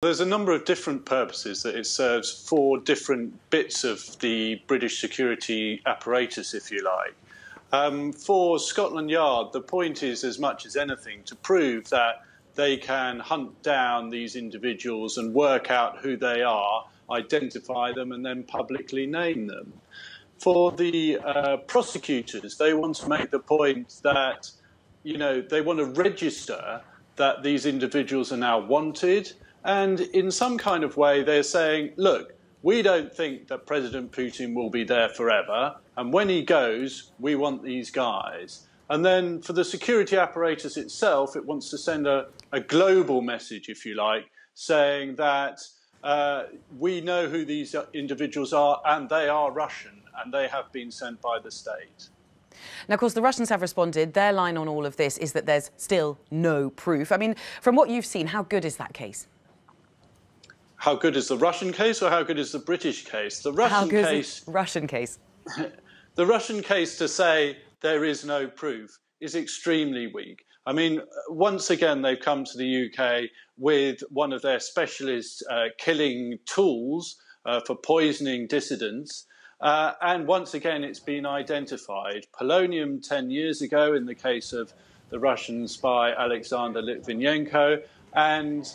There's a number of different purposes that it serves for different bits of the British security apparatus, if you like. For Scotland Yard, the point is, as much as anything, to prove that they can hunt down these individuals and work out who they are, identify them, and then publicly name them. For the prosecutors, they want to make the point that, they want to register that these individuals are now wanted. And in some kind of way, they're saying, look, we don't think that President Putin will be there forever. And when he goes, we want these guys. And then for the security apparatus itself, it wants to send a global message, if you like, saying that we know who these individuals are and they are Russian and they have been sent by the state. Now, of course, the Russians have responded. Their line on all of this is that there's still no proof. I mean, from what you've seen, how good is that case? How good is the Russian case or how good is the British case? The Russian case. Russian case. The Russian case to say there is no proof is extremely weak. I mean, once again, they've come to the UK with one of their specialist killing tools for poisoning dissidents. And once again, it's been identified. Polonium 10 years ago in the case of the Russian spy Alexander Litvinenko, and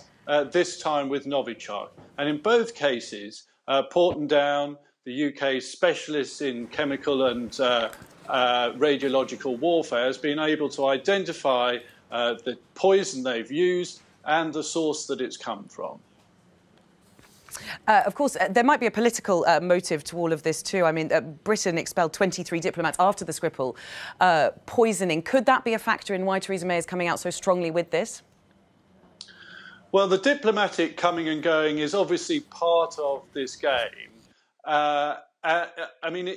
this time with Novichok. And in both cases, Porton Down, the UK's specialists in chemical and radiological warfare, has been able to identify the poison they've used and the source that it's come from. Of course, there might be a political motive to all of this too. I mean, Britain expelled 23 diplomats after the Skripal poisoning. Could that be a factor in why Theresa May is coming out so strongly with this? Well, the diplomatic coming and going is obviously part of this game. I mean,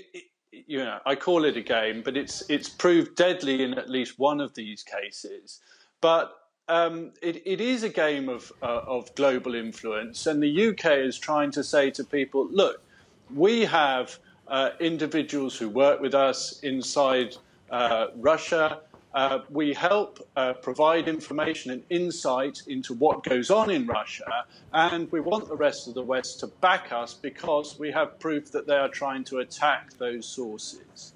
I call it a game, but it's proved deadly in at least one of these cases. But it is a game of global influence, and the UK is trying to say to people, look, we have individuals who work with us inside Russia. We help provide information and insight into what goes on in Russia, and we want the rest of the West to back us because we have proof that they are trying to attack those sources.